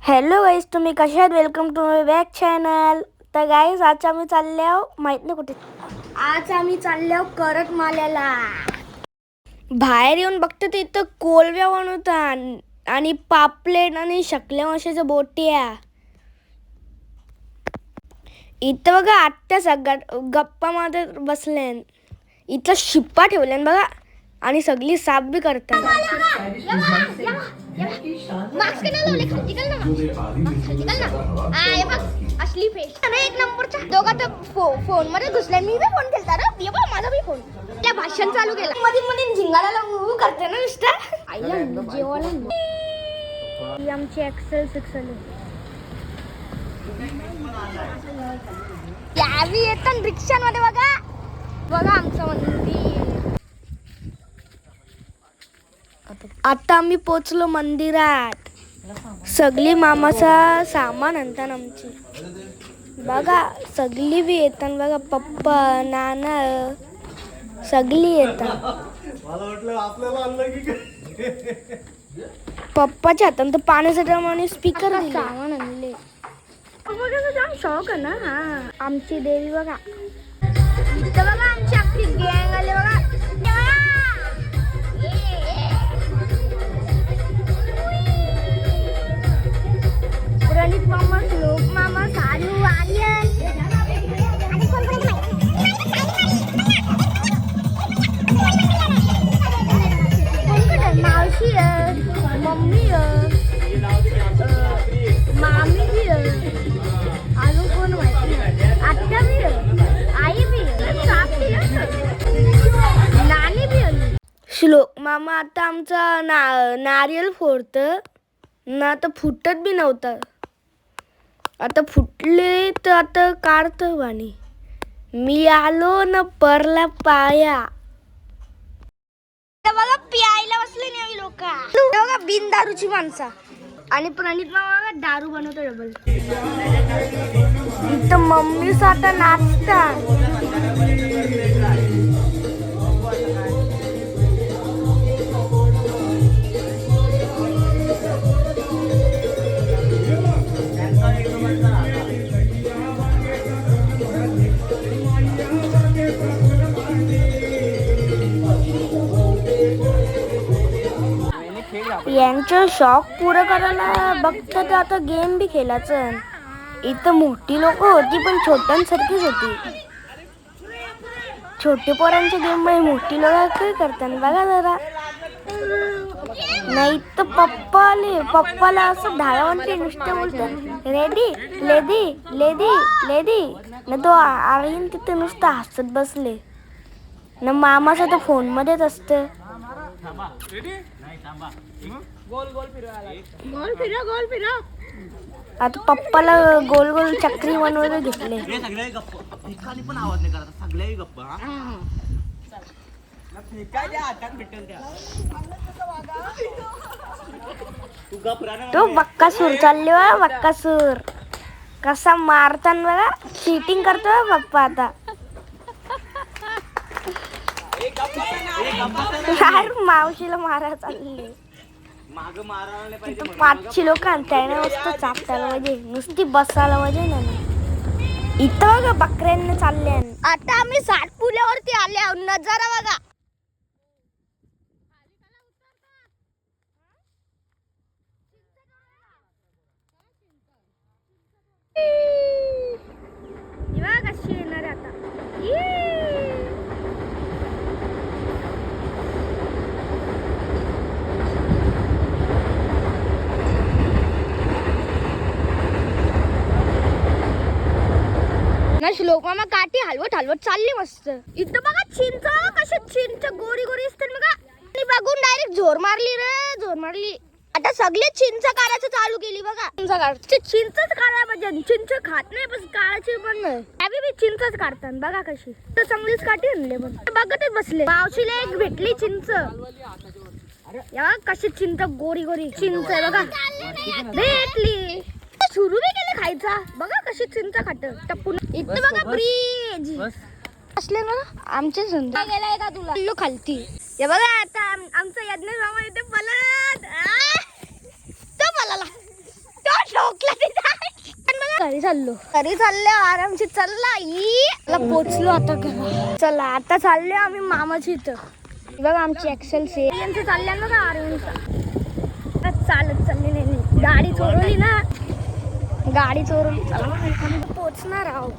Hello guys, तुम्ही कशा आहात? Welcome to my back channel. तर गाईज, आज आम्ही चालले आहो माहीत नाही कुठे. आज आम्ही चालले आहो करटमाल्याला. बाहेर येऊन बघतो तर इथं कोलव्या बनवतात आणि पापलेट आणि शकल्या माशाच्या बोट्या. इथं बघा आत्या सगळ्यात गप्पा मारत बसल्या. इथं शिप्पा ठेवल्यान बघा आणि सगळी साफ बी करतात. मास्क नाही लावले, खालती घाल ना. मास्क खालती घाल ना. हे बघ असली फेस अरे एक नंबरचा. दोघा तर फोन मध्ये घुसल्या. मी बी फोन केलता रे. ये बघ माझा बी फोन. त्या भाषण चालू केलं. मध्ये मध्ये झिंगाळाला उभू करते ना नुसतं. आईला जेवायला ही आमची एक्सेल सिक्सल यावी येतात रिक्षामध्ये. बघा बघा आमचं मंदिर. आता आम्ही पोचलो मंदिरात. सगळी मामाचा सामान आणतात आमची. बघा सगळी बी येतात बघा. पप्पा नाना सगळी येतात. पप्पाच्या हातात तर पाण्यासाठी आणि स्पीकर सामान आणले. जाम शौक आहे ना. हा आमची देवी बघा. इथं बघा आमची अख्खी गँग आले बघा. प्रणित मामा, श्लोक मामा, सानू, आर्यन मावशी मम्मी मामी बी अजून कोण माहिती आत्या बी आई बी नानी बी. श्लोक मामा आता आमचा नारियल फोडत ना. आता फुटत बी नव्हता. आता फुटले तर आता काढतो पाणी. मी आलो न परला पाया. बघा प्यायला बसले नाही लोक. बघा बिन दारूची माणसं. आणि प्रणित मामा दारू बनवतो डबल. इथं मम्मी आता नाचतात. यांचं शॉक पुरं करायला बघतं तर आता गेम बी खेळायचं. इथं मोठी लोक होती पण छोट्यांसारखीच होती. छोटे पोरांच्या गेम मध्ये मोठी लोक काय करतात बघा जरा. नाही तर पप्पा आले. पप्पाला असं धावावरती नुसतं बोलतात रेडी लेदी लेदी लेदी ना. तो आर्यन तिथे नुसतं हसत बसले ना. मामाचं तर फोन मध्येच असतं. गोल फिरा. आता पप्पाला गोल गोल चक्री बनवायला घेतले. तो बक्कासूर चालले बा. बक्कासूर कसा मारताना बघा. चीटिंग करतो पप्पा आता. मावशीला मारा चालली. 500 लोक त्याने मस्त चापताला म्हणजे नुसती बसायला म्हणजे ना. इथं बघा बकऱ्यांना चालले. आता आम्ही सातपुल्यावरती आले आहोत. नजारा बघा. कशी येणार आता. श्लोक मामा काठी हलवत हलवत चालली मस्त. इथं बघा चिंच कशी चिंच गोरी गोरी असते बघा. आणि बघून डायरेक्ट झोर मारली रे. झोर मारली. आता सगळे चिंच काढायचं चालू केली बघा. चिंचच काढा म्हणजे चिंच खात नाही बस काढायची पण नाही. बी चिंचच काढतात बघा कशी. तर चांगलीच काठी आणले पण बघतच बसले. मावशीला एक भेटली चिंच. या कशी चिंच गोरी गोरी चिंच बघा भेटली. सुरू बी केलं खायचा बघा कशी चिंच खात टपून. इथं बघा ब्रिज असले ना आमचे संध्या गेलाय का तुला खालती. हे बघा आता आमचा यज्ञ मामा इथे पळत. तो पळाला. तो घरी चाललो आरामशी. चला पोचलो आता घरा. चला आता चाललो आम्ही मामाची इथं. बघा आमची एक्सेल से यांचं चालल्या ना का आर्यनचा चालत चालली नाही. गाडी चोरवली ना. चला पोचणार आहोत.